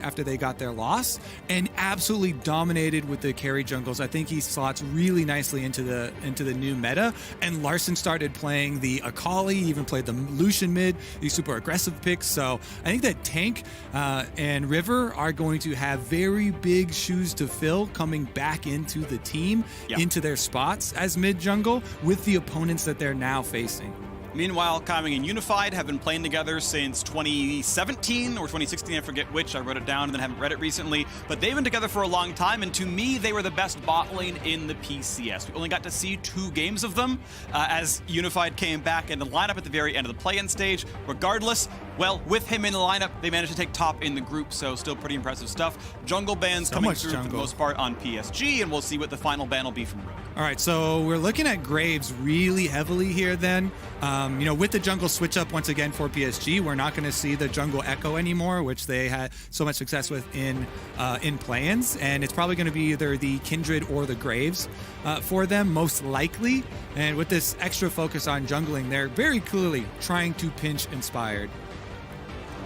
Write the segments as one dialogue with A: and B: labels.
A: after they got their loss, and absolutely dominated with the carry jungles. I think he slots really nicely into the new meta, and Larson started playing the Akali, even played the Lucian mid, these super aggressive picks. So I think that Tank and River are going to have very big shoes to fill coming back into the team, into their spots as mid jungle with the opponents that they're now facing.
B: Meanwhile, Kaiwing and Unified have been playing together since 2017 or 2016, I forget which. I wrote it down and then haven't read it recently. But they've been together for a long time, and to me, they were the best bot lane in the PCS. We only got to see 2 games of them as Unified came back in the lineup at the very end of the play-in stage. Regardless, well, with him in the lineup, they managed to take top in the group, so still pretty impressive stuff. Jungle bans coming through for the most part on PSG, and we'll see what the final ban will be from Rogue.
A: All right, so we're looking at Graves really heavily here then. You know, with the jungle switch up once again for PSG, we're not going to see the jungle echo anymore, which they had so much success with in play-ins, and it's probably going to be either the Kindred or the Graves for them, most likely. And with this extra focus on jungling, they're very clearly trying to pinch Inspired.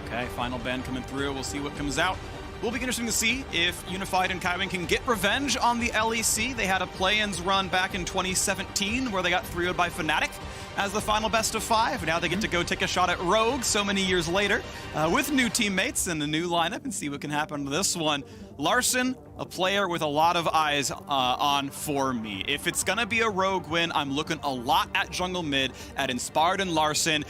B: Okay, final ban coming through. We'll see what comes out. Will be interesting to see if Unified and Kaiwing can get revenge on the LEC. They had a play-ins run back in 2017 where they got 3-0'd by Fnatic as the final best of 5. Now they get to go take a shot at Rogue so many years later with new teammates and a new lineup, and see what can happen to this one. Larson, a player with a lot of eyes on for me. If it's going to be a Rogue win, I'm looking a lot at jungle mid, at Inspired and Larson.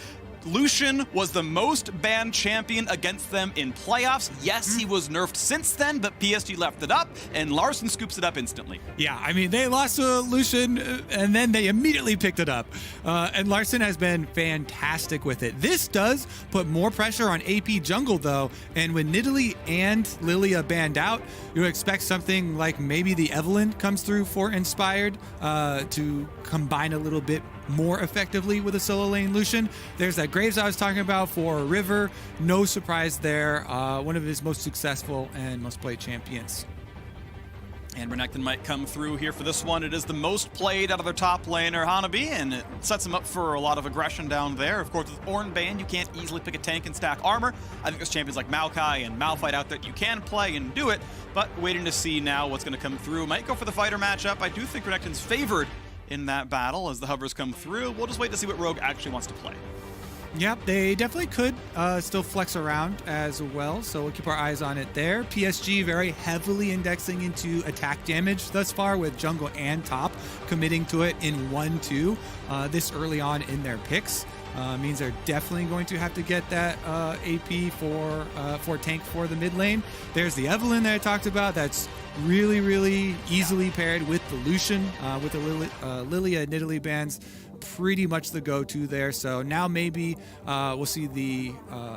B: Lucian was the most banned champion against them in playoffs. Yes, he was nerfed since then, but PSG left it up, and Larson scoops it up instantly.
A: Yeah, I mean, they lost to Lucian, and then they immediately picked it up. And Larson has been fantastic with it. This does put more pressure on AP jungle, though, and when Nidalee and Lilia banned out, you would expect something like maybe the Evelynn comes through for Inspired to combine a little bit more effectively with a solo lane Lucian. There's that Graves I was talking about for River. No surprise there. One of his most successful and most played champions.
B: And Renekton might come through here for this one. It is the most played out of their top laner, Hanabi, and it sets him up for a lot of aggression down there. Of course, with Ornn banned, you can't easily pick a tank and stack armor. I think there's champions like Maokai and Malphite out there that you can play and do it, but waiting to see now what's going to come through. Might go for the fighter matchup. I do think Renekton's favored in that battle as the hovers come through. We'll just wait to see what Rogue actually wants to play.
A: Yep, they definitely could still flex around as well, so we'll keep our eyes on it there. PSG very heavily indexing into attack damage thus far, with jungle and top committing to it in 1-2 this early on in their picks. Means they're definitely going to have to get that AP for tank for the mid lane. There's the Evelynn that I talked about. That's really, really easily paired with the Lucian, with the Lilia Nidalee bans. Pretty much the go-to there. So now maybe we'll see the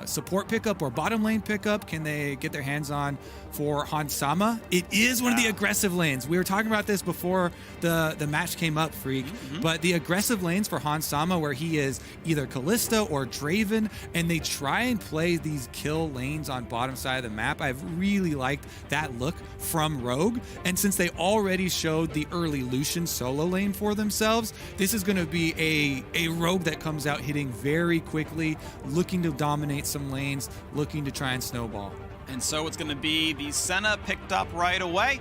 A: support pickup or bottom lane pickup. Can they get their hands on for Hans Sama? It is one of the aggressive lanes. We were talking about this before the match came up, Freak. But the aggressive lanes for Hans Sama, where he is either Kalista or Draven, and they try and play these kill lanes on bottom side of the map. I've really liked that look from Rogue. And since they already showed the early Lucian solo lane for themselves, this is going to be a Rogue that comes out hitting very quickly, looking to dominate some lanes, looking to try and snowball.
B: And so it's going to be the Senna picked up right away,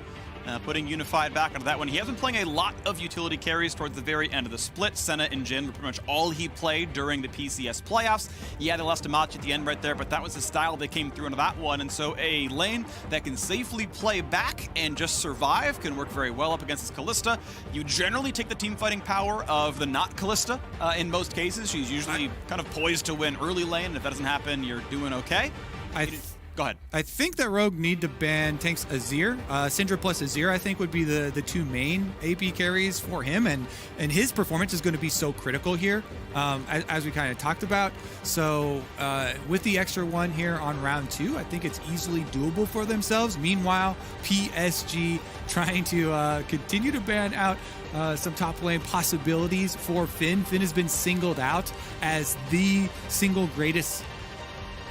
B: putting Unified back onto that one. He has been playing a lot of utility carries towards the very end of the split. Senna and Jhin were pretty much all he played during the PCS playoffs. Yeah, they lost to Machi at the end right there, but that was the style they came through into that one. And so a lane that can safely play back and just survive can work very well up against this Kalista. You generally take the team fighting power of the not Kalista in most cases. She's usually kind of poised to win early lane. If that doesn't happen, you're doing okay. Go ahead.
A: I think that Rogue need to ban tanks Azir. Syndra plus Azir, I think, would be the two main AP carries for him, and his performance is going to be so critical here, as we kind of talked about. So with the extra one here on round 2, I think it's easily doable for themselves. Meanwhile, PSG trying to continue to ban out some top lane possibilities for Finn. Finn has been singled out as the single greatest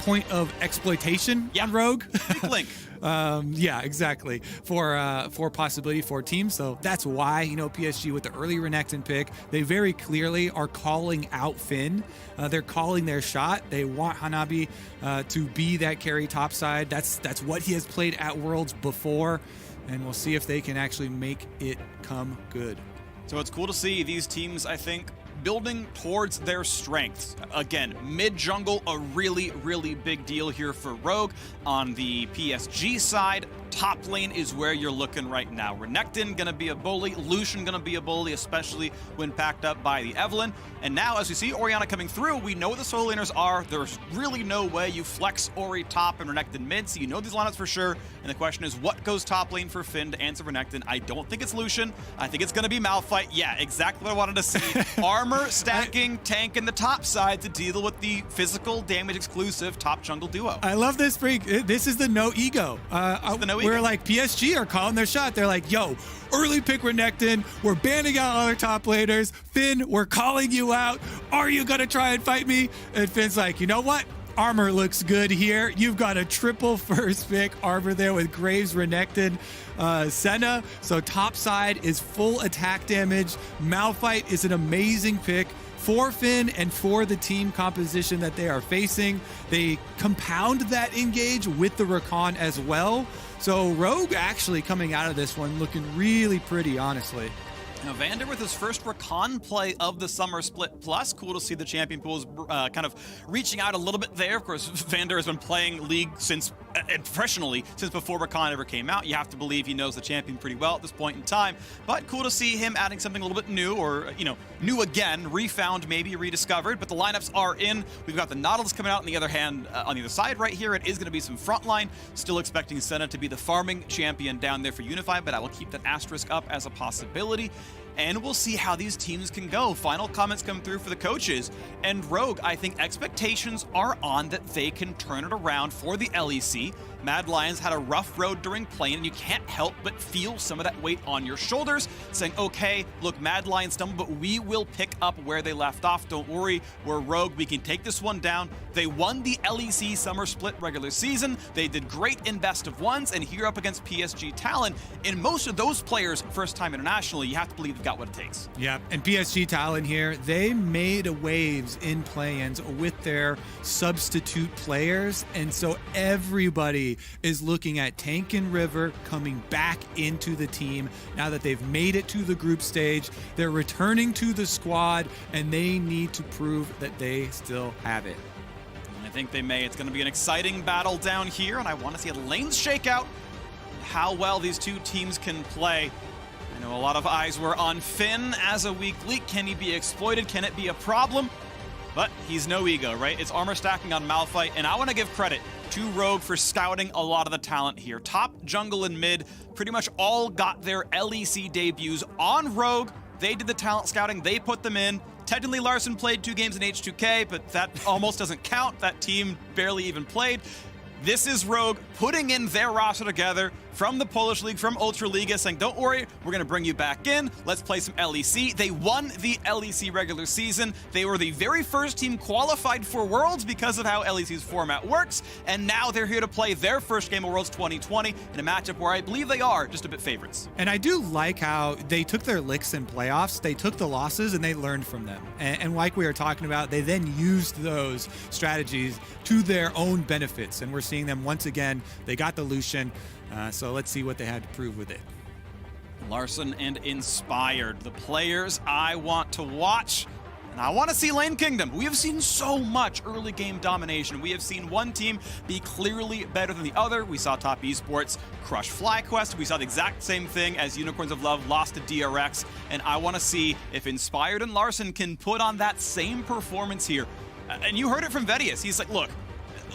A: point of exploitation on Rogue.
B: Weak link.
A: Yeah, exactly. For possibility for teams. So that's why, PSG with the early Renekton pick, they very clearly are calling out Finn. They're calling their shot. They want Hanabi to be that carry topside. That's what he has played at Worlds before. And we'll see if they can actually make it come good.
B: So it's cool to see these teams, I think, building towards their strengths. Again, mid-jungle, a really, really big deal here for Rogue. On the PSG side, top lane is where you're looking right now. Renekton gonna be a bully, Lucian gonna be a bully, especially when packed up by the Evelynn. And now, as we see Orianna coming through, we know what the solo laners are. There's really no way you flex Ori top and Renekton mid, so you know these lineups for sure. And the question is, what goes top lane for Finn to answer Renekton? I don't think it's Lucian. I think it's gonna be Malphite. Yeah, exactly what I wanted to see. Armor, stacking, tank in the top side to deal with the physical damage exclusive top jungle duo.
A: I love this freak. This is the no ego. We're like, PSG are calling their shot. They're like, yo, early pick Renekton. We're banning out other top laners. Finn, we're calling you out. Are you going to try and fight me? And Finn's like, you know what? Armor looks good here. You've got a triple first pick armor there with Graves, Renekton, Senna. So top side is full attack damage. Malphite is an amazing pick for Finn and for the team composition that they are facing. They compound that engage with the Rakan as well. So Rogue actually coming out of this one looking really pretty, honestly.
B: Now, Vander with his first Rakan play of the Summer Split Plus. Cool to see the champion pools kind of reaching out a little bit there. Of course, Vander has been playing League professionally since before Rakan ever came out. You have to believe he knows the champion pretty well at this point in time. But cool to see him adding something a little bit new, or, new again, refound, maybe rediscovered. But the lineups are in. We've got the Nautilus coming out on the other hand, on the other side right here. It is going to be some frontline. Still expecting Senna to be the farming champion down there for Unify, but I will keep that asterisk up as a possibility. And we'll see how these teams can go. Final comments come through for the coaches. And Rogue, I think expectations are on that they can turn it around for the LEC. Mad Lions had a rough road during playing, and you can't help but feel some of that weight on your shoulders, saying, okay, look, Mad Lions stumbled, but we will pick up where they left off. Don't worry, we're Rogue. We can take this one down. They won the LEC Summer Split regular season. They did great in best of ones, and here up against PSG Talon. And most of those players, first time internationally, you have to believe they've got what it takes.
A: Yeah, and PSG Talon here, they made waves in play-ins with their substitute players, and so everybody is looking at Tank and River coming back into the team now that they've made it to the group stage. They're returning to the squad, and they need to prove that they still have it.
B: I think they may. It's going to be an exciting battle down here, and I want to see a lanes shakeout, how well these two teams can play. I know a lot of eyes were on Finn as a weak leak. Can he be exploited? Can it be a problem? But he's no ego, right? It's armor stacking on Malphite, and I want to give credit to Rogue for scouting a lot of the talent here. Top, jungle, and mid pretty much all got their LEC debuts on Rogue. They did the talent scouting. They put them in. Technically, Larson played 2 games in H2K, but that almost doesn't count. That team barely even played. This is Rogue putting in their roster together from the Polish League, from Ultra Liga, saying, don't worry, we're going to bring you back in. Let's play some LEC. They won the LEC regular season. They were the very first team qualified for Worlds because of how LEC's format works. And now they're here to play their first game of Worlds 2020 in a matchup where I believe they are just a bit favorites.
A: And I do like how they took their licks in playoffs. They took the losses and they learned from them. And like we were talking about, they then used those strategies to their own benefits. And we're seeing them once again. They got the Lucian. So let's see what they had to prove with it.
B: Larson and Inspired, the players I want to watch. And I want to see Lane Kingdom. We have seen so much early game domination. We have seen one team be clearly better than the other. We saw Top Esports crush FlyQuest. We saw the exact same thing as Unicorns of Love lost to DRX. And I want to see if Inspired and Larson can put on that same performance here. And you heard it from Vedius. He's like, look,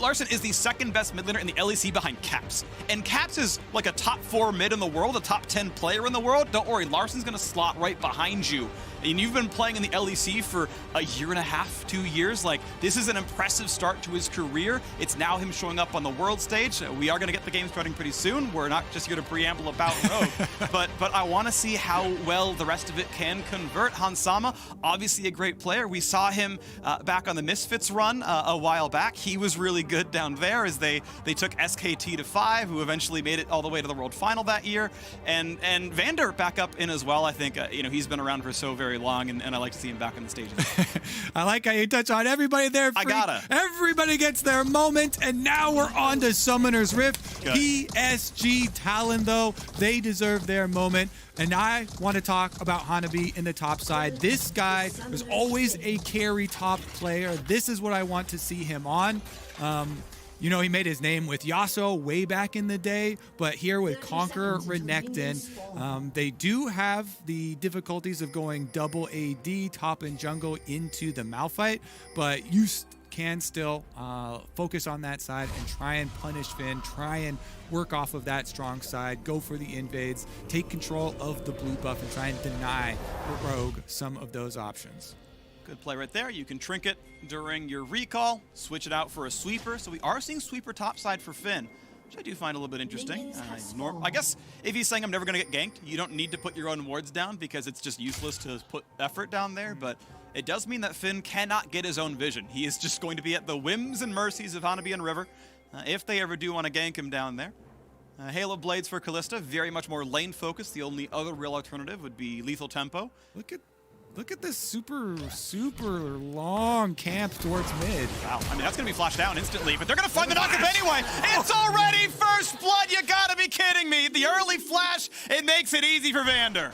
B: Larson is the second best mid laner in the LEC behind Caps. And Caps is like a top 4 mid in the world, a top 10 player in the world. Don't worry, Larson's going to slot right behind you. And you've been playing in the LEC for a year and a half, 2 years. Like, this is an impressive start to his career. It's now him showing up on the world stage. We are going to get the game starting pretty soon. We're not just here to preamble about Rogue, but I want to see how well the rest of it can convert. Hansama, obviously a great player. We saw him back on the Misfits run a while back. He was really good down there as they took SKT to 5, who eventually made it all the way to the World Final that year. And Vander back up in as well. I think he's been around for so very long, and I like to see him back on the stages.
A: I like how you touch on everybody there.
B: I gotta.
A: Everybody gets their moment, and now we're on to Summoner's Rift.
B: Good.
A: PSG Talon, though, they deserve their moment. And I want to talk about Hanabi in the top side. This guy was always a carry top player. This is what I want to see him on. He made his name with Yasuo way back in the day, but here with Conqueror Renekton, they do have the difficulties of going double AD, top and jungle into the Malphite, but you can still focus on that side and try and punish Finn, try and work off of that strong side, go for the invades, take control of the blue buff, and try and deny Rogue some of those options.
B: Good play right there. You can trinket during your recall, switch it out for a sweeper. So we are seeing sweeper topside for Finn, which I do find a little bit interesting. I guess if he's saying I'm never going to get ganked, you don't need to put your own wards down because it's just useless to put effort down there. But it does mean that Finn cannot get his own vision. He is just going to be at the whims and mercies of Hanabi and River if they ever do want to gank him down there. Halo Blades for Kalista, very much more lane focused. The only other real alternative would be Lethal Tempo.
A: Look at this super long camp towards mid.
B: Wow, I mean, that's going to be flashed down instantly, but they're going to find the knockup anyway. It's already first blood. You got to be kidding me. The early flash, it makes it easy for Vander.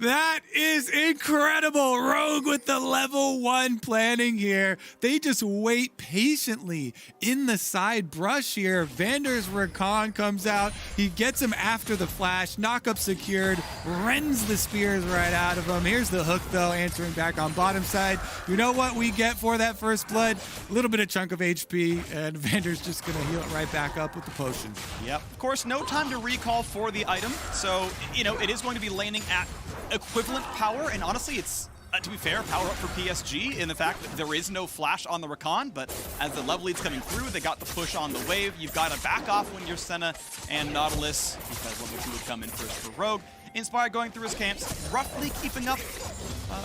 A: That is incredible. Rogue with the level 1 planning here. They just wait patiently in the side brush here. Vander's Rakan comes out. He gets him after the flash. Knockup secured. Rends the spears right out of him. Here's the hook, though, answering back on bottom side. You know what we get for that first blood? A little bit of chunk of HP, and Vander's just going to heal it right back up with the potion.
B: Yep. Of course, no time to recall for the item. So, it is going to be laning at equivalent power, and honestly, it's, to be fair, power up for PSG in the fact that there is no flash on the Rakan, but as the level lead's coming through, they got the push on the wave. You've got to back off when you're Senna and Nautilus, because level 2 would come in first for Rogue. Inspire going through his camps, roughly keeping up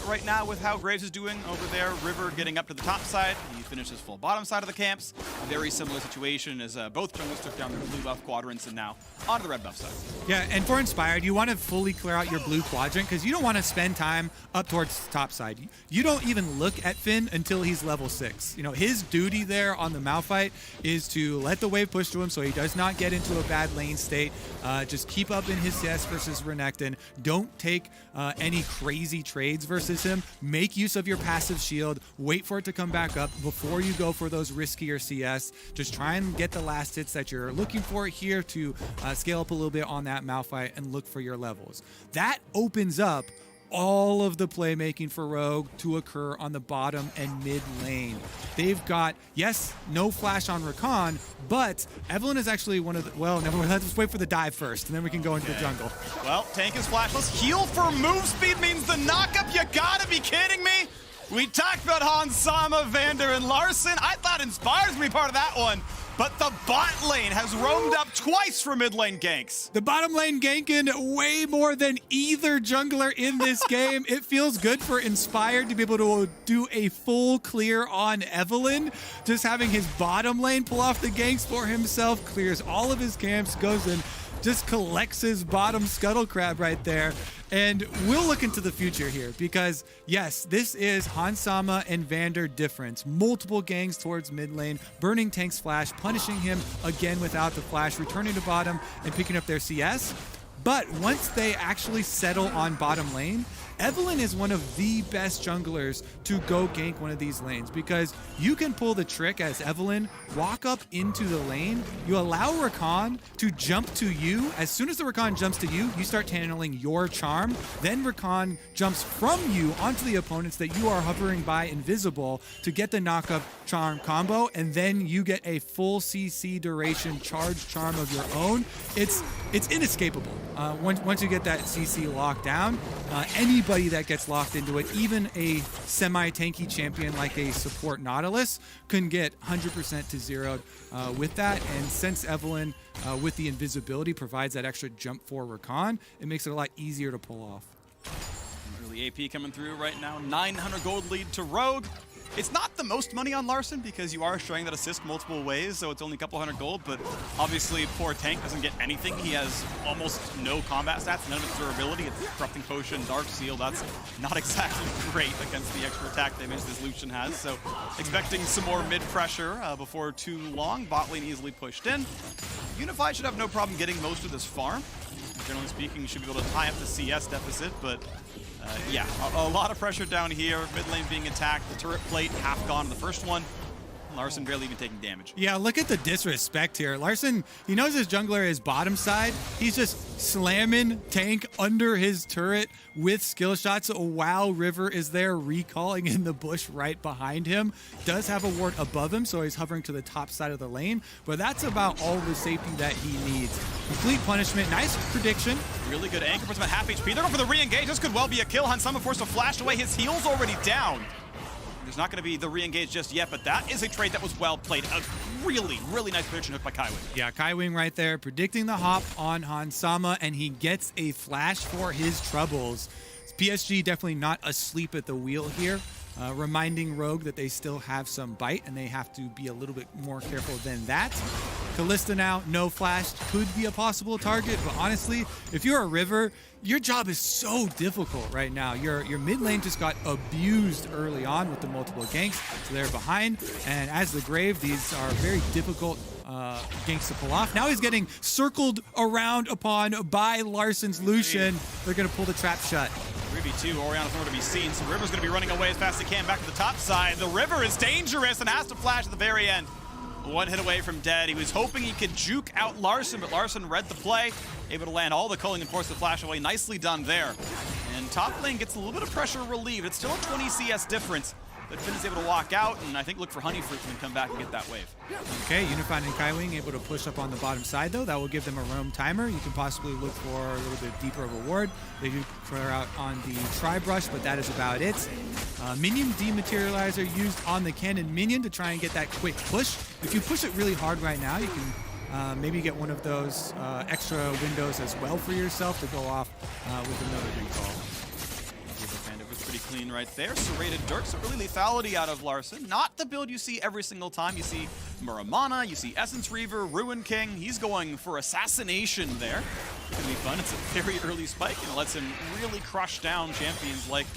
B: right now with how Graves is doing over there. River getting up to the top side. He finishes full bottom side of the camps. A very similar situation as both jungles took down their blue buff quadrants and now onto the red buff side.
A: Yeah, and for Inspired, you want to fully clear out your blue quadrant because you don't want to spend time up towards top side. You don't even look at Finn until he's level 6. His duty there on the Malphite is to let the wave push to him so he does not get into a bad lane state. Just keep up in his CS versus Renekton. Don't take any crazy trades versus him. Make use of your passive shield. Wait for it to come back up before you go for those riskier CS. Just try and get the last hits that you're looking for here to scale up a little bit on that Malphite and look for your levels. That opens up all of the playmaking for Rogue to occur on the bottom and mid lane. They've got, yes, no flash on Rakan, but Evelynn is actually one of the, well, never mind, let's wait for the dive first, and then we can go into the jungle.
B: Well, tank is flashless. Heal for move speed means the knockup. You gotta be kidding me. We talked about Hansama, Vander, and Larson. I thought Inspire's gonna be part of that one. But the bot lane has roamed up twice for mid lane ganks.
A: The bottom lane ganking way more than either jungler in this game. It feels good for Inspired to be able to do a full clear on Evelynn. Just having his bottom lane pull off the ganks for himself, clears all of his camps, goes in, just collects his bottom scuttle crab right there. And we'll look into the future here because, yes, this is Hansama and Vander difference. Multiple gangs towards mid lane, burning Tank's flash, punishing him again without the flash, returning to bottom and picking up their CS. But once they actually settle on bottom lane, Evelynn is one of the best junglers to go gank one of these lanes because you can pull the trick as Evelynn, walk up into the lane, you allow Rakan to jump to you. As soon as the Rakan jumps to you, you start channeling your charm. Then Rakan jumps from you onto the opponents that you are hovering by invisible to get the knockup charm combo, and then you get a full CC duration charge charm of your own. It's inescapable. once you get that CC locked down, anybody that gets locked into it, even a semi-tanky champion like a support Nautilus, can get 100% to zeroed with that. And since Evelyn, with the invisibility, provides that extra jump for Rakan, it makes it a lot easier to pull off.
B: Early AP coming through right now. 900 gold lead to Rogue. It's not the most money on Larson because you are showing that assist multiple ways, so it's only a couple hundred gold, but obviously poor Tank doesn't get anything. He has almost no combat stats, none of its durability. It's Corrupting Potion, Dark Seal. That's not exactly great against the extra attack damage this Lucian has, so expecting some more mid-pressure before too long. Bot lane easily pushed in. Unified should have no problem getting most of this farm. Generally speaking, you should be able to tie up the CS deficit, but yeah, a lot of pressure down here. Mid lane being attacked. The turret plate half gone in the first one. Larson barely even taking damage.
A: Yeah, look at the disrespect here. Larson, he knows his jungler is bottom side. He's just slamming Tank under his turret with skill shots while River is there recalling in the bush right behind him. Does have a ward above him, so he's hovering to the top side of the lane, but that's about all the safety that he needs. Complete punishment, nice prediction.
B: Really good anchor, puts him at half HP. They're going for the re-engage. This could well be a kill. Hansama forced to flash away. His heal's already down. There's not going to be the re-engage just yet, but that is a trade that was well played. A really, really nice prediction hook by Kaiwing.
A: Yeah, Kaiwing right there, predicting the hop on Hansama, and he gets a flash for his troubles. PSG definitely not asleep at the wheel here, reminding Rogue that they still have some bite, and they have to be a little bit more careful than that. Kalista now, no flash, could be a possible target, but honestly, if you're a River, your job is so difficult right now. Your mid lane just got abused early on with the multiple ganks, so they're behind. And as the Grave, these are very difficult ganks to pull off. Now he's getting circled around upon by Larson's Lucian. They're going to pull the trap shut.
B: 3v2, Oriana's nowhere to be seen, so River's going to be running away as fast as he can back to the top side. The River is dangerous and has to flash at the very end. One hit away from dead. He was hoping he could juke out Larson, but Larson read the play, able to land all the culling and force the flash away. Nicely done there. And top lane gets a little bit of pressure relieved. It's still a 20 CS difference, but Finn is able to walk out, and I think look for Honeyfruit and come back and get that wave.
A: Okay, Unified and Kaiwing able to push up on the bottom side, though. That will give them a roam timer. You can possibly look for a little bit deeper of a ward. They do clear out on the Tri-Brush, but that is about it. Minion Dematerializer used on the Cannon Minion to try and get that quick push. If you push it really hard right now, you can maybe get one of those extra windows as well for yourself to go off with another recall.
B: Pretty clean right there. Serrated Dirt, so really lethality out of Larson. Not the build you see every single time. You see Muramana, you see Essence Reaver, Ruin King. He's going for Assassination there. It's gonna be fun. It's a very early spike, and it lets him really crush down champions like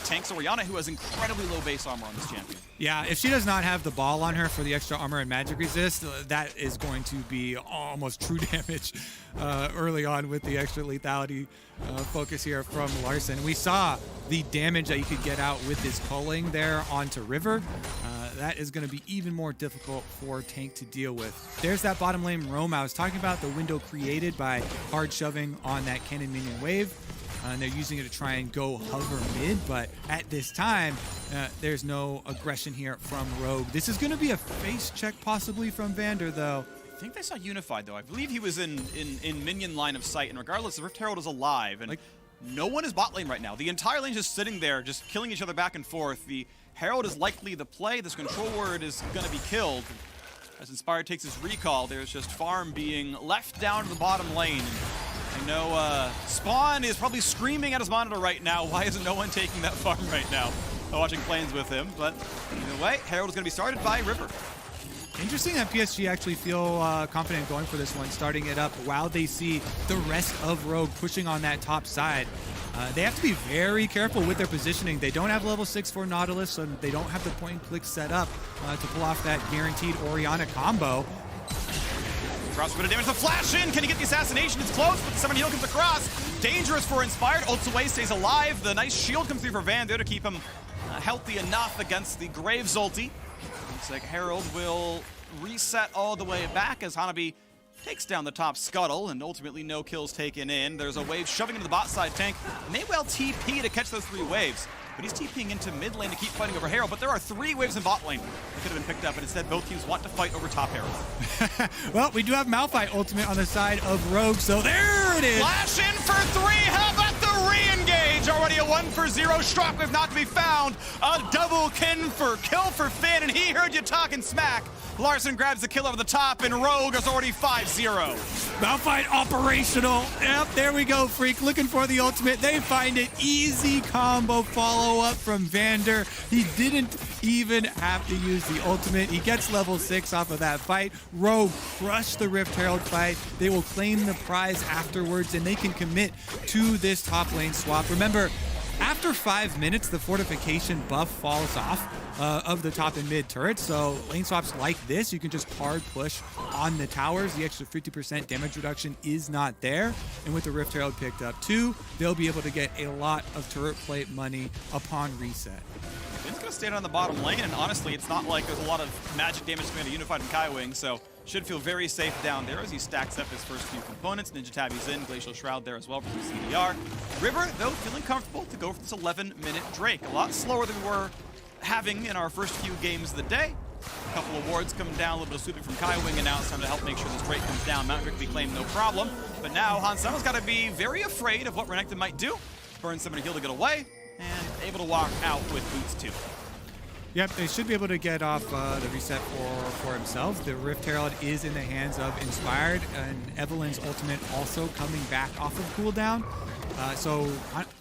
B: Tanks Oriana, who has incredibly low base armor on this champion.
A: Yeah, if she does not have the ball on her for the extra armor and magic resist, that is going to be almost true damage early on with the extra lethality focus here from Larson. We saw the damage that you could get out with his culling there onto River. That is going to be even more difficult for Tank to deal with. There's that bottom lane roam. I was talking about the window created by hard shoving on that Cannon Minion wave. And they're using it to try and go hover mid, but at this time, there's no aggression here from Rogue. This is going to be a face check possibly from Vander, though.
B: I think they saw Unified, though. I believe he was in minion line of sight, and regardless, the Rift Herald is alive, and no one is bot lane right now. The entire lane is just sitting there, just killing each other back and forth. The Herald is likely the play. This control word is going to be killed. As Inspired takes his recall, there's just farm being left down to the bottom lane. I know Spawn is probably screaming at his monitor right now. Why isn't no one taking that farm right now? Watching planes with him, but either way, Herald is going to be started by River.
A: Interesting that PSG actually feel confident going for this one, starting it up while they see the rest of Rogue pushing on that top side. They have to be very careful with their positioning. They don't have level 6 for Nautilus, so they don't have the point and click set up to pull off that guaranteed Oriana combo.
B: Drops a bit of damage. The flash in. Can he get the assassination? It's close, but the Summon Heal comes across. Dangerous for Inspired. Ults away, stays alive. The nice shield comes through for Vander to keep him healthy enough against the Graves ulti. Looks like Herald will reset all the way back as Hanabi takes down the top scuttle, and ultimately no kills taken in. There's a wave shoving into the bot side. Tank may well TP to catch those 3 waves, but he's TPing into mid lane to keep fighting over Herald, but there are 3 waves in bot lane that could have been picked up, and instead both teams want to fight over top Herald.
A: Well, we do have Malphite ultimate on the side of Rogue, so there it is.
B: Flash in for 3. How about the re-engage? Already a 1-for-0. Shockwave not to be found. A double kill for Finn, and he heard you talking smack. Larson grabs the kill over the top, and Rogue is already 5-0.
A: Malphite operational. Yep, there we go, Freak. Looking for the ultimate. They find it. Easy combo follow-up from Vander. He didn't even have to use the ultimate. He gets level 6 off of that fight. Rogue crushed the Rift Herald fight. They will claim the prize afterwards, and they can commit to this top lane swap. Remember, after 5 minutes, the fortification buff falls off of the top and mid turrets. So lane swaps like this, you can just hard push on the towers. The extra 50% damage reduction is not there. And with the Rift Herald picked up too, they'll be able to get a lot of turret plate money upon reset.
B: Finn's going to stay on the bottom lane, and honestly, it's not like there's a lot of magic damage coming to Unified and Kaiwing, so should feel very safe down there as he stacks up his first few components. Ninja Tabby's in, Glacial Shroud there as well for the CDR. River, though, feeling comfortable to go for this 11-minute Drake. A lot slower than we were having in our first few games of the day. A couple of wards coming down, a little bit of sweeping from Kaiwing, and now it's time to help make sure this Drake comes down. Mount Drake can be claimed no problem, but now Hansemo's got to be very afraid of what Renekton might do. Burn somebody heal to get away, and able to walk out with boots too.
A: Yep, they should be able to get off the reset for himself. The Rift Herald is in the hands of Inspired, and Evelyn's ultimate also coming back off of cooldown. So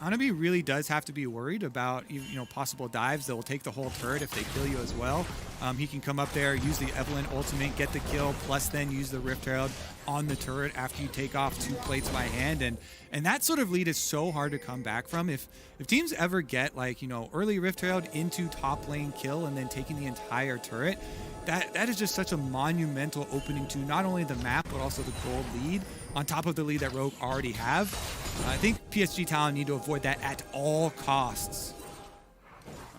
A: Hanabi really does have to be worried about possible dives that will take the whole turret if they kill you as well. He can come up there, use the Evelyn ultimate, get the kill, plus then use the Rift Herald on the turret after you take off 2 plates by hand. And that sort of lead is so hard to come back from. If teams ever get early Rift Herald into top lane kill and then taking the entire turret, that is just such a monumental opening to not only the map but also the gold lead on top of the lead that Rogue already have. I think PSG Talon need to avoid that at all costs.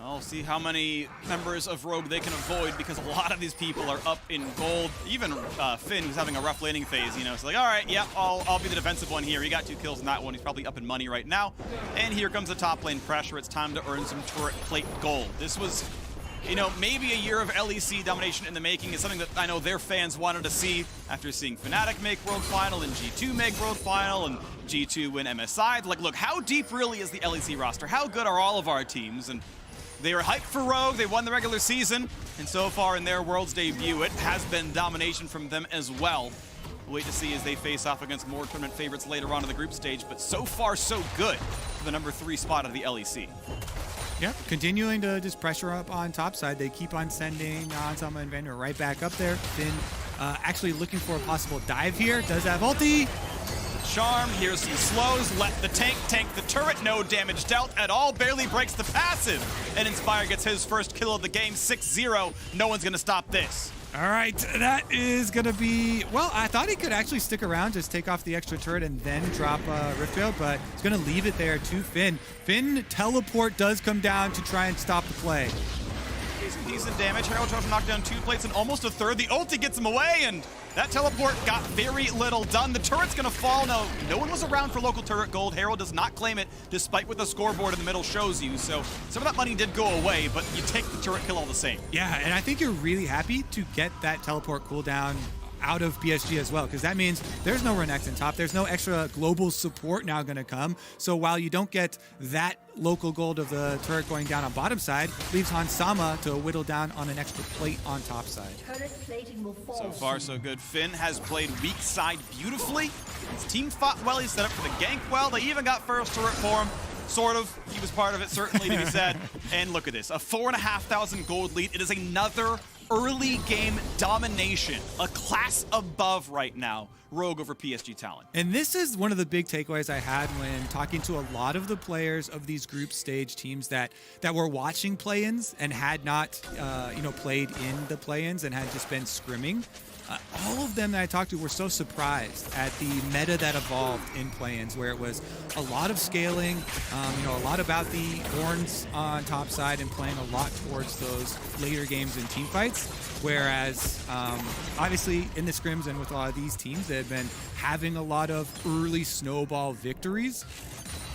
B: I'll see how many members of Rogue they can avoid, because a lot of these people are up in gold. Even Finn, who's having a rough laning phase, it's like, all right, yeah, I'll be the defensive one here. He got 2 kills in that one. He's probably up in money right now. And here comes the top lane pressure. It's time to earn some turret plate gold. This was, maybe a year of LEC domination in the making. Is something that I know their fans wanted to see after seeing Fnatic make World Final and G2 make World Final and G2 win MSI. Like, look, how deep really is the LEC roster? How good are all of our teams? And they were hyped for Rogue. They won the regular season. And so far in their Worlds debut, it has been domination from them as well. We'll wait to see as they face off against more tournament favorites later on in the group stage. But so far, so good for the number 3 spot of the LEC.
A: Yep, continuing to just pressure up on top side. They keep on sending Hansama and Vander right back up there. Finn actually looking for a possible dive here. Does have ulti.
B: Charm, here's some slows, let the tank the turret, no damage dealt at all, barely breaks the passive. And Inspire gets his first kill of the game, 6-0. No one's gonna stop this.
A: All right, that is gonna be, well, I thought he could actually stick around, just take off the extra turret and then drop Rift Herald, but he's gonna leave it there to Finn. Finn teleport does come down to try and stop the play.
B: Decent damage. Herald tries to knock down 2 plates and almost a third. The ulti gets him away, and that teleport got very little done. The turret's gonna fall. No one was around for local turret gold. Herald does not claim it, despite what the scoreboard in the middle shows you. So some of that money did go away, but you take the turret kill all the same.
A: Yeah, and I think you're really happy to get that teleport cooldown out of PSG as well, because that means there's no Renekton top. There's no extra global support now going to come. So while you don't get that local gold of the turret going down on bottom side, leaves Hansama to whittle down on an extra plate on top side.
B: So far, so good. Finn has played weak side beautifully. His team fought well. He set up for the gank well. They even got first turret for him. Sort of. He was part of it, certainly, to be said. And look at this. A 4,500 gold lead. It is another early game domination. A class above right now. Rogue over PSG Talon.
A: And this is one of the big takeaways I had when talking to a lot of the players of these group stage teams that were watching play-ins and had not played in the play-ins and had just been scrimming. All of them that I talked to were so surprised at the meta that evolved in play-ins, where it was a lot of scaling, a lot about the horns on top side and playing a lot towards those later games in team fights. Whereas, obviously, in the scrims and with a lot of these teams that have been having a lot of early snowball victories,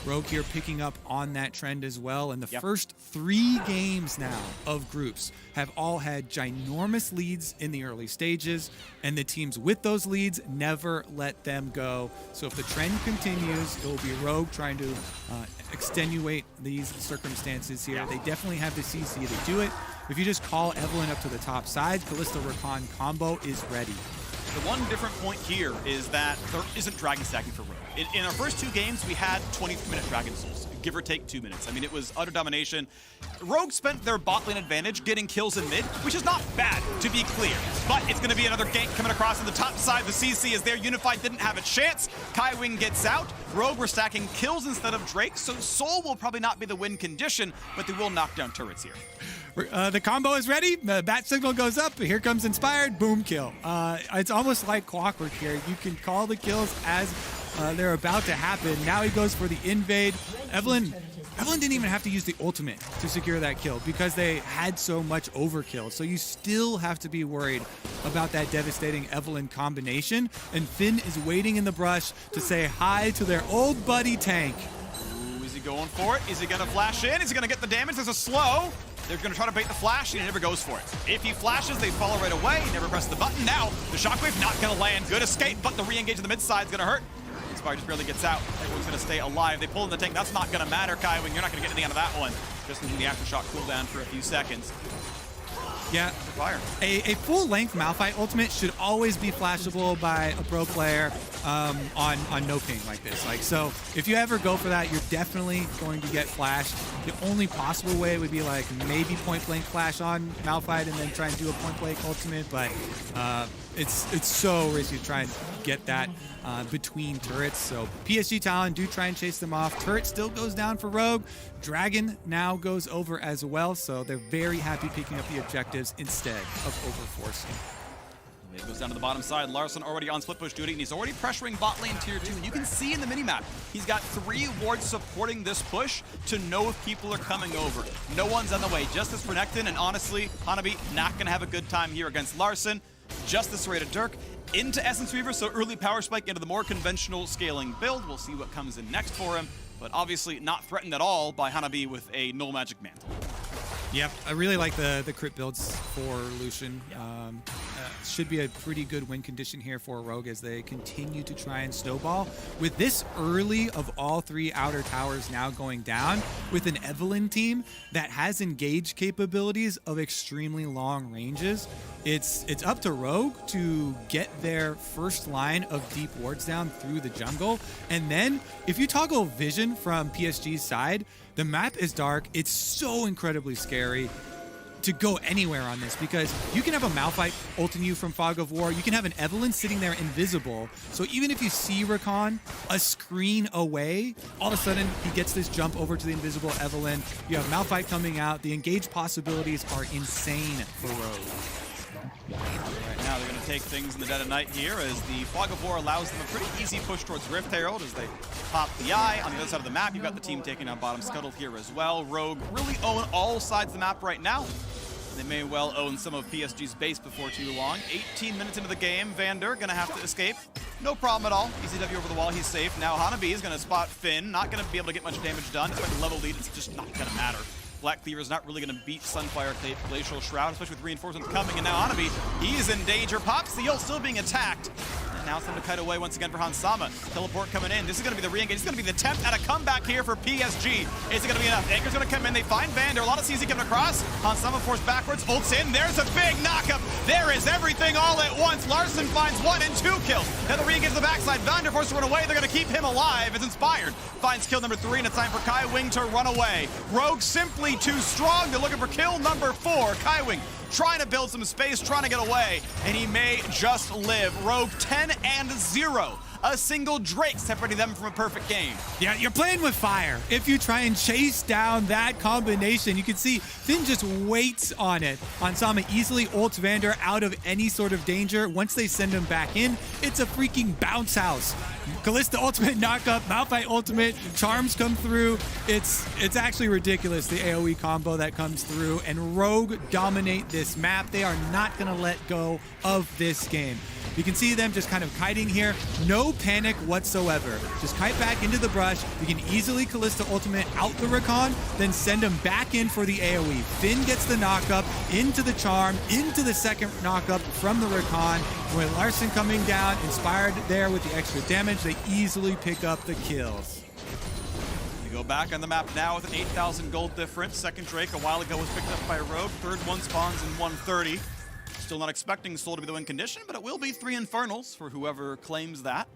A: Rogue here picking up on that trend as well. And the first 3 games now of groups have all had ginormous leads in the early stages, and the teams with those leads never let them go. So if the trend continues, it will be Rogue trying to extenuate these circumstances here. They definitely have the CC to do it. If you just call Evelynn up to the top side, Kalista Rakan combo is ready.
B: The one different point here is that there isn't dragon stacking for Rogue. In our first 2 games, we had 20-minute Dragon Souls, give or take 2 minutes. I mean, it was utter domination. Rogue spent their bot lane advantage getting kills in mid, which is not bad, to be clear. But it's going to be another gank coming across on the top side. The CC is there. Unified didn't have a chance. Kaiwing gets out. Rogue were stacking kills instead of Drake, so Soul will probably not be the win condition, but they will knock down turrets here.
A: The combo is ready. The bat signal goes up. Here comes Inspired. Boom, kill. It's almost like clockwork here. You can call the kills as they're about to happen. Now he goes for the invade. Evelynn didn't even have to use the ultimate to secure that kill because they had so much overkill. So you still have to be worried about that devastating Evelynn combination. And Finn is waiting in the brush to say hi to their old buddy tank.
B: Ooh, is he going for it? Is he going to flash in? Is he going to get the damage? There's a slow. They're going to try to bait the flash, and he never goes for it. If he flashes, they follow right away. He never presses the button. Now, the shockwave not going to land. Good escape, but the re-engage in the mid side is going to hurt. Inspire just barely gets out. Everyone's going to stay alive. They pull in the tank. That's not going to matter, Kaiwing. You're not going to get anything out of that one. Just using the aftershock cooldown for a few seconds.
A: Yeah,
B: fire.
A: A full-length Malphite ultimate should always be flashable by a pro player on no ping like this. So if you ever go for that, you're definitely going to get flashed. The only possible way would be like maybe point-blank flash on Malphite and then try and do a point-blank ultimate, but it's so risky to try and get that between turrets. So PSG Talon do try and chase them off. Turret still goes down for Rogue. Dragon now goes over as well, so they're very happy picking up the objectives instead of overforcing.
B: It goes down to the bottom side. Larson already on split push duty, and he's already pressuring bot lane tier 2. And you can see in the minimap, he's got 3 wards supporting this push to know if people are coming over. No one's on the way. Justice for Nectin, and honestly, Hanabi not going to have a good time here against Larson. Justice rated Dirk into Essence Reaver, so early power spike into the more conventional scaling build. We'll see what comes in next for him, but obviously not threatened at all by Hanabi with a null magic mantle.
A: Yep, I really like the crit builds for Lucian. Should be a pretty good win condition here for Rogue as they continue to try and snowball. With this early of all 3 outer towers now going down, with an Evelynn team that has engage capabilities of extremely long ranges, it's up to Rogue to get their first line of deep wards down through the jungle. And then if you toggle vision from PSG's side, the map is dark. It's so incredibly scary to go anywhere on this because you can have a Malphite ulting you from Fog of War. You can have an Evelynn sitting there invisible. So even if you see Rakan a screen away, all of a sudden he gets this jump over to the invisible Evelynn. You have Malphite coming out. The engage possibilities are insane for Rogue.
B: Right now they're going to take things in the dead of night here as the Fog of War allows them a pretty easy push towards Rift Herald as they pop the eye. On the other side of the map, you've got the team taking on bottom Scuttle here as well. Rogue really own all sides of the map right now. They may well own some of PSG's base before too long. 18 minutes into the game, Vander gonna have to escape. No problem at all. Easy W over the wall, he's safe. Now Hanabi is gonna spot Finn. Not gonna be able to get much damage done. Despite the level lead, it's just not gonna matter. Black Cleaver is not really going to beat Sunfire Glacial Shroud, especially with reinforcements coming. And now Hanabi, he is in danger. Pops the ult, still being attacked. And now it's time to kite away once again for Hansama. Teleport coming in. This is going to be the re-engage. It's going to be the attempt at a comeback here for PSG. Is it going to be enough? Anchor's going to come in. They find Vander. A lot of CZ coming across. Hansama forced backwards. Ults in. There's a big knockup. There is everything all at once. Larson finds 1 and 2 kills. Then the re-engage to the backside. Vander forced to run away. They're going to keep him alive. It's Inspired. Finds kill number 3, and it's time for Kaiwing to run away. Rogue simply too strong. They're looking for kill number 4. Kaiwing trying to build some space, trying to get away, and he may just live. Rogue 10 and 0. A single Drake separating them from a perfect game.
A: Yeah, you're playing with fire. If you try and chase down that combination, you can see Finn just waits on it. Hansama easily ults Vander out of any sort of danger. Once they send him back in, it's a freaking bounce house. Kalista ultimate knockup, Malphite ultimate, charms come through. It's actually ridiculous, the AoE combo that comes through, and Rogue dominate this map. They are not gonna let go of this game. You can see them just kind of kiting here. No panic whatsoever. Just kite back into the brush. You can easily Kalista ultimate out the Recon, then send him back in for the AoE. Finn gets the knockup into the charm, into the second knockup from the Recon. With Larson coming down, inspired there with the extra damage, they easily pick up the kills.
B: We go back on the map now with an 8,000 gold difference. Second Drake a while ago was picked up by Rogue. Third one spawns in 130. Still not expecting Soul to be the win condition, but it will be 3 Infernals for whoever claims that.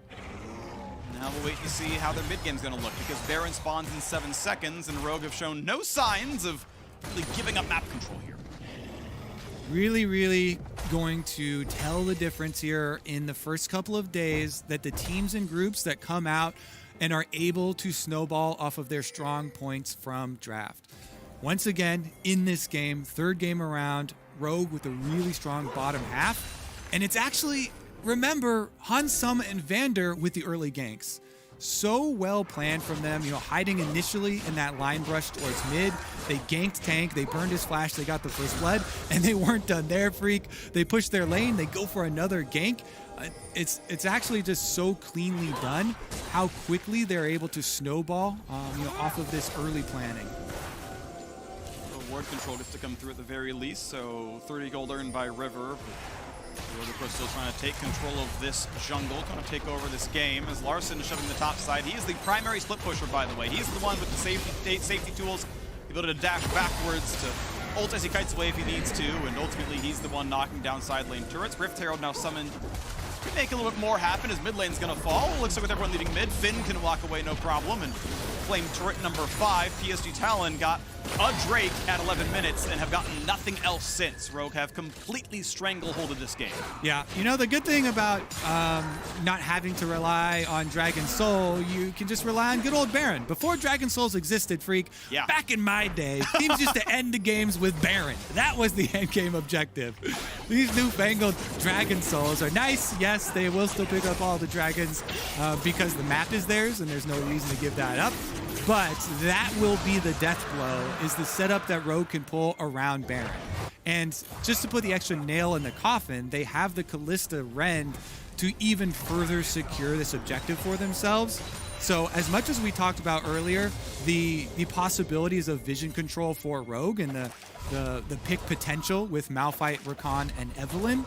B: Now we'll wait to see how their mid game's gonna look, because Baron spawns in 7 seconds, and Rogue have shown no signs of really giving up map control here.
A: Really going to tell the difference here in the first couple of days that the teams and groups that come out and are able to snowball off of their strong points from draft. Once again, in this game, third game around, Rogue with a really strong bottom half. And it's actually, remember, Hans Sama and Vander with the early ganks. So well planned from them, hiding initially in that line brush towards mid. They ganked tank, they burned his flash, they got the first blood, and they weren't done there, Freak. They push their lane, they go for another gank. It's actually just so cleanly done how quickly they're able to snowball off of this early planning.
B: Ward control gets to come through at the very least, so 30 gold earned by River. Rogue, of course, still trying to take control of this jungle, trying to take over this game. As Larson is shoving the top side, he is the primary split pusher, by the way. He's the one with the safety tools, the ability to dash backwards, to ult as he kites away if he needs to, and ultimately he's the one knocking down side lane turrets. Rift Herald now summoned to make a little bit more happen as mid lane's gonna fall. Looks like with everyone leading mid, Finn can walk away no problem, and Flame turret number 5, PSG Talon got a Drake at 11 minutes and have gotten nothing else since. Rogue have completely strangleholded this game.
A: Yeah, the good thing about not having to rely on Dragon Soul, you can just rely on good old Baron. Before Dragon Souls existed, Freak, back in my day, teams used to end the games with Baron. That was the end game objective. These newfangled Dragon Souls are nice. Yes, they will still pick up all the dragons because the map is theirs and there's no reason to give that up. But that will be the death blow, is the setup that Rogue can pull around Baron. And just to put the extra nail in the coffin, they have the Kalista Rend to even further secure this objective for themselves. So as much as we talked about earlier, the possibilities of vision control for Rogue and the pick potential with Malphite, Rakan, and Evelynn,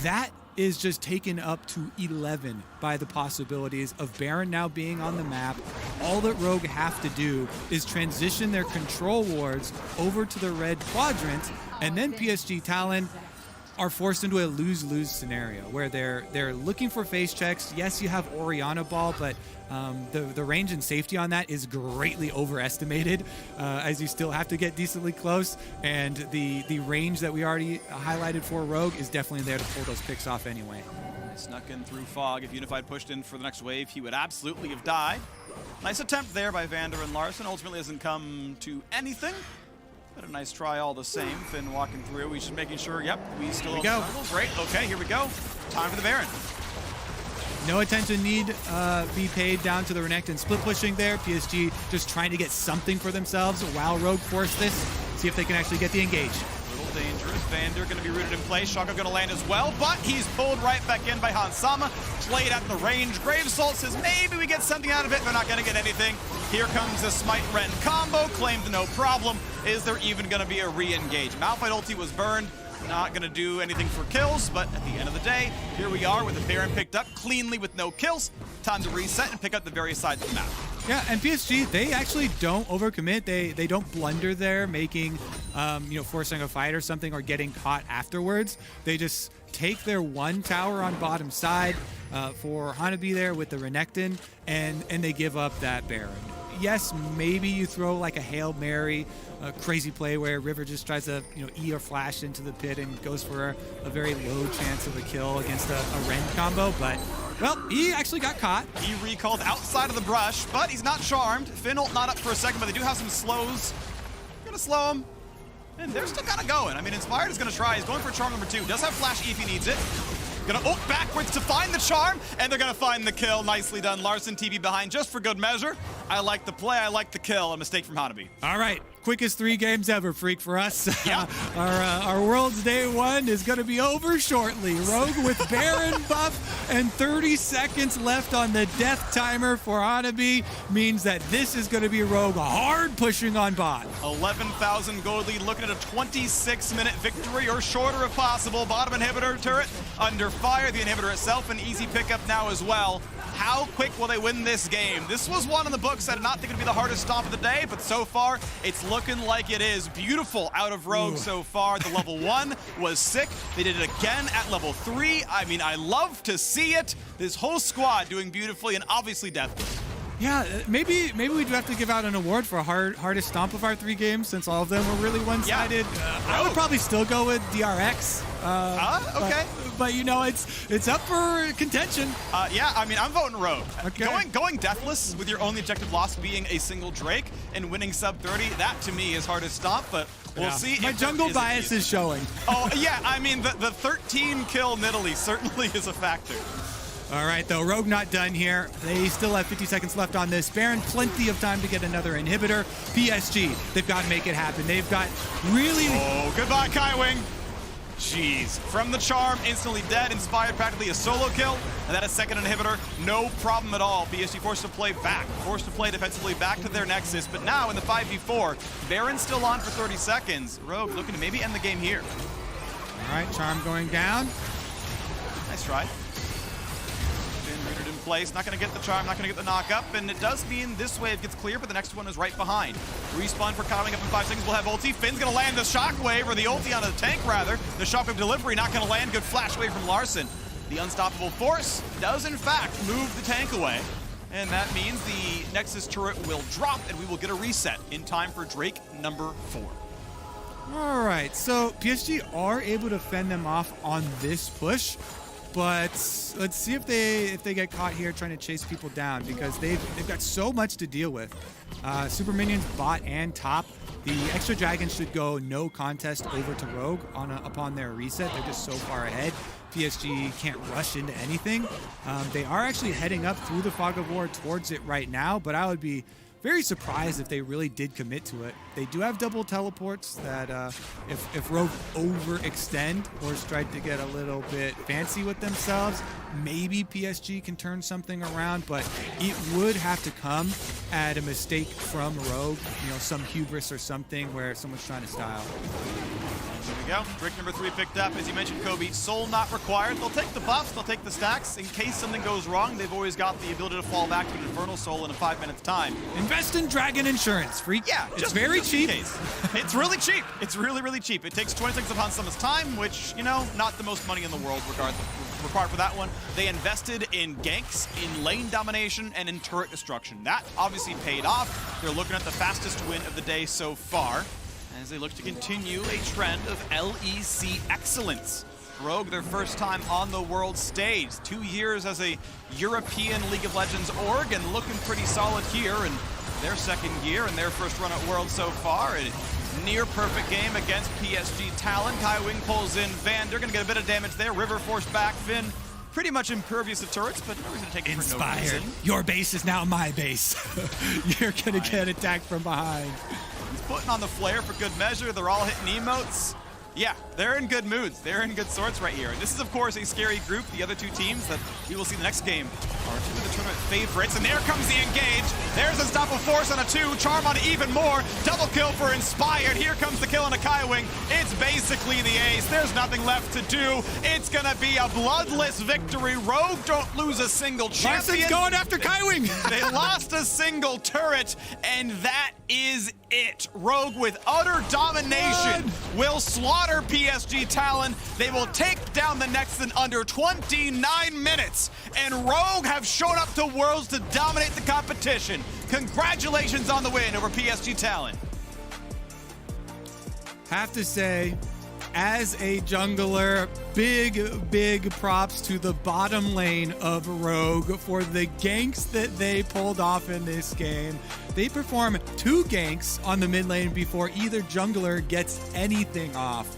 A: that is just taken up to 11 by the possibilities of Baron now being on the map. All that Rogue have to do is transition their control wards over to the red quadrant, and then PSG Talon are forced into a lose-lose scenario where they're looking for face checks. Yes, you have Orianna Ball, but the range and safety on that is greatly overestimated, as you still have to get decently close, and the range that we already highlighted for Rogue is definitely there to pull those picks off anyway.
B: Snuck in through Fog. If Unified pushed in for the next wave, he would absolutely have died. Nice attempt there by Vander and Larson. Ultimately doesn't come to anything. But a nice try all the same. Finn walking through. He's just making sure, yep, we still
A: go.
B: Great, okay, here we go. Time for the Baron.
A: No attention need be paid down to the Renekton split pushing there. PSG just trying to get something for themselves while Rogue force this. See if they can actually get the engage.
B: A little dangerous. Vander going to be rooted in place. Shaka going to land as well, but he's pulled right back in by Hans Sama. Played at the range. Grave Salt says maybe we get something out of it. They're not going to get anything. Here comes the Smite Ren combo. Claimed no problem. Is there even going to be a re-engage? Malphite ulti was burned. Not going to do anything for kills, but at the end of the day, here we are with the Baron picked up cleanly with no kills. Time to reset and pick up the various sides of the map.
A: Yeah, and PSG, they actually don't overcommit. They don't blunder there, making, forcing a fight or something or getting caught afterwards. They just take their one tower on bottom side for Hanabi there with the Renekton, and they give up that Baron. Yes, maybe you throw like a Hail Mary, a crazy play where River just tries to, E or flash into the pit and goes for a very low chance of a kill against a Rend combo, but, well, he actually got caught.
B: He recalled outside of the brush, but he's not charmed. Finn ult not up for a second, but they do have some slows. Gonna slow him. And they're still kind of going. I mean, Inspired is gonna try. He's going for charm number 2. Does have flash E if he needs it. Gonna ult backwards to find the charm, and they're gonna find the kill. Nicely done. Larson TV behind just for good measure. I like the play, I like the kill. A mistake from Hanabi.
A: All right, quickest 3 games ever, Freak, for us.
B: Yeah.
A: Our World's Day 1 is going to be over shortly. Rogue with Baron buff and 30 seconds left on the death timer for Hanabi means that this is going to be Rogue hard pushing on bot.
B: 11,000 gold lead, looking at a 26-minute victory or shorter if possible. Bottom inhibitor turret under fire. The inhibitor itself an easy pickup now as well. How quick will they win this game? This was one in the books I did not think it would be the hardest stomp of the day, but so far it's looking like it is. Beautiful out of Rogue so far. The level 1 was sick. They did it again at level 3. I mean, I love to see it. This whole squad doing beautifully and obviously death.
A: Yeah, maybe we do have to give out an award for hardest stomp of our 3 games since all of them were really one-sided.
B: Yeah.
A: I would probably still go with DRX.
B: Okay.
A: But you know, it's up for contention.
B: Yeah, I mean, I'm voting Rogue.
A: Okay.
B: Going deathless with your only objective loss being a single Drake and winning sub 30, that to me is hardest stomp, but we'll see.
A: My jungle bias is showing.
B: Oh, yeah, I mean, the 13 kill Nidalee certainly is a factor.
A: All right, though, Rogue not done here. They still have 50 seconds left on this. Baron, plenty of time to get another inhibitor. PSG, they've got to make it happen. They've got really...
B: Oh, goodbye, Kaiwing. Jeez. From the charm, instantly dead, inspired practically a solo kill, and that a second inhibitor, no problem at all. PSG forced to play back, forced to play defensively back to their Nexus, but now in the 5v4, Baron's still on for 30 seconds. Rogue looking to maybe end the game here.
A: All right, charm going down.
B: Nice try. Rooted in place, not going to get the charm, not going to get the knock up, and it does mean this wave gets clear, but the next one is right behind. Respawn for Kaiwing up in 5 seconds, we'll have ulti. Finn's going to land the shockwave, or the ulti on the tank rather. The shockwave delivery not going to land, good flash wave from Larson. The unstoppable force does in fact move the tank away, and that means the Nexus turret will drop, and we will get a reset in time for Drake number 4.
A: All right, so PSG are able to fend them off on this push, but let's see if they get caught here trying to chase people down, because they've got so much to deal with. Super minions bot and top. The extra dragon should go no contest over to Rogue upon their reset. They're just so far ahead. PSG can't rush into anything. They are actually heading up through the Fog of War towards it right now, but I would be very surprised if they really did commit to it. They do have double teleports that if Rogue overextend or tried to get a little bit fancy with themselves, maybe PSG can turn something around, but it would have to come at a mistake from Rogue, you know, some hubris or something where someone's trying to style.
B: There we go. Drake number 3 picked up. As you mentioned, Kobe, soul not required. They'll take the buffs, they'll take the stacks. In case something goes wrong, they've always got the ability to fall back to an Infernal Soul in a 5 minutes time.
A: Invest in Dragon Insurance, Freak.
B: Yeah,
A: it's very cheap.
B: It's really cheap. It's really, really cheap. It takes 20 seconds upon someone's time, which, you know, not the most money in the world required for that one. They invested in ganks, in lane domination, and in turret destruction. That obviously paid off. They're looking at the fastest win of the day so far, as they look to continue a trend of LEC excellence. Rogue, their first time on the world stage. 2 years as a European League of Legends org, and looking pretty solid here in their second year and their first run at World so far. A near perfect game against PSG Talon. Kaiwing pulls in Vander, gonna get a bit of damage there. River forced back. Finn pretty much impervious to turrets, but no reason to take it for no reason.
A: Your base is now my base. You're gonna get attacked from behind.
B: He's putting on the flare for good measure. They're all hitting emotes. Yeah, they're in good moods. They're in good sorts right here. And this is, of course, a scary group. The other 2 teams that we will see the next game are 2 of the tournament favorites. And there comes the engage. There's Unstoppable Force on a 2. Charm on even more. Double kill for Inspired. Here comes the kill on a Kaiwing. It's basically the ace. There's nothing left to do. It's going to be a bloodless victory. Rogue don't lose a single champion.
A: Larson's going after Kaiwing.
B: They lost a single turret, and that is it. Rogue with utter domination will slaughter PSG Talon. They will take down the Nexus in under 29 minutes. And Rogue have shown up to Worlds to dominate the competition. Congratulations on the win over PSG Talon.
A: Have to say, as a jungler, big props to the bottom lane of Rogue for the ganks that they pulled off in this game. They perform 2 ganks on the mid lane before either jungler gets anything off.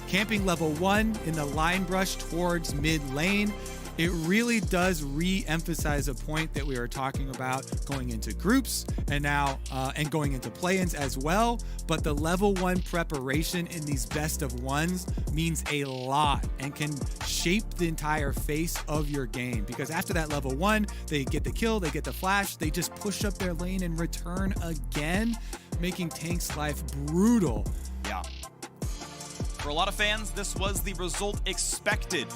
A: Camping level 1 in the line brush towards mid lane. it really does re-emphasize a point that we were talking about going into groups and now and going into play-ins as well. But the level 1 preparation in these best of ones means a lot and can shape the entire face of your game, because after that level 1, they get the kill, they get the flash, they just push up their lane and return again, making Tank's life brutal.
B: Yeah. For a lot of fans, this was the result expected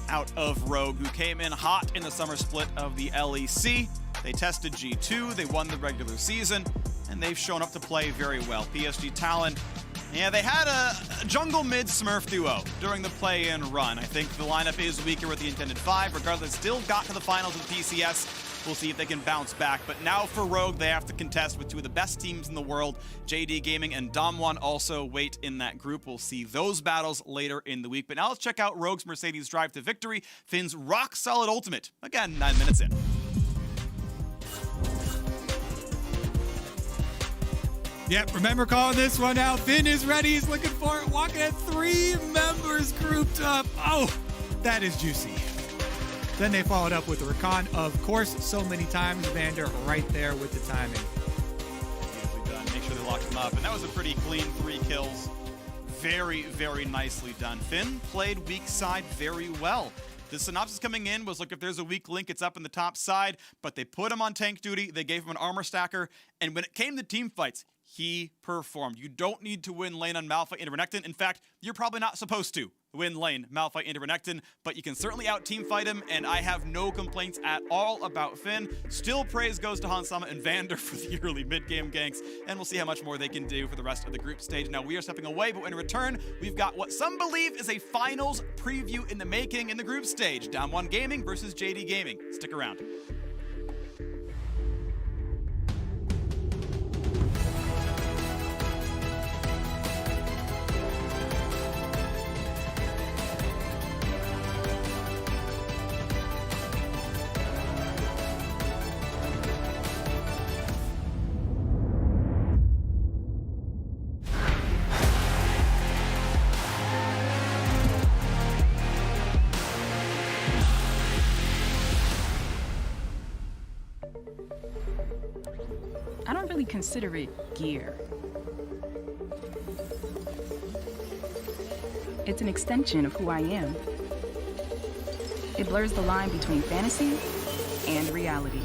B: out of Rogue, who came in hot in the summer split of the LEC. They tested G2, they won the regular season, and they've shown up to play very well. PSG Talon, yeah, they had a jungle mid Smurf duo during the play-in run. I think the lineup is weaker with the intended 5. Regardless, still got to the finals with PCS. We'll see if they can bounce back. But now for Rogue, they have to contest with 2 of the best teams in the world. JD Gaming and Damwon also wait in that group. We'll see those battles later in the week. But now let's check out Rogue's Mercedes drive to victory. Finn's rock-solid ultimate. Again, 9 minutes in.
A: Yep, remember calling this one out. Finn is ready. He's looking for it. Walking at 3 members grouped up. Oh, that is juicy. Then they followed up with the Rakan, of course, so many times. Vander right there with the timing.
B: Beautifully done. Make sure they locked him up. And that was a pretty clean 3 kills. Very, very nicely done. Finn played weak side very well. The synopsis coming in was, look, if there's a weak link, it's up in the top side. But they put him on tank duty. They gave him an armor stacker. And when it came to team fights, he performed. You don't need to win lane on Malphite into Renekton. In fact, you're probably not supposed to win lane Malphite into Renekton, but you can certainly out-team fight him, and I have no complaints at all about Finn. Still praise goes to Hansama and Vander for the early mid-game ganks, and we'll see how much more they can do for the rest of the group stage. Now, we are stepping away, but in return, we've got what some believe is a finals preview in the making in the group stage. Damwon Gaming versus JD Gaming. Stick around.
C: I don't really consider it gear. It's an extension of who I am. It blurs the line between fantasy and reality.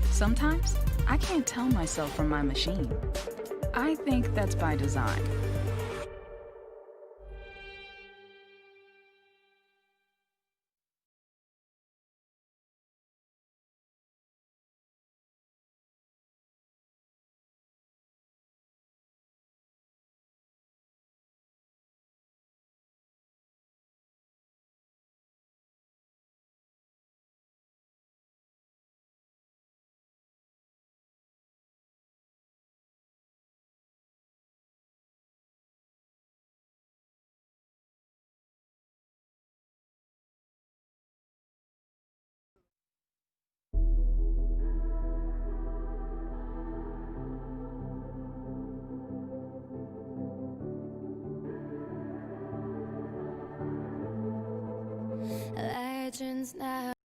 C: Sometimes, I can't tell myself from my machine. I think that's by design.
D: Legends now.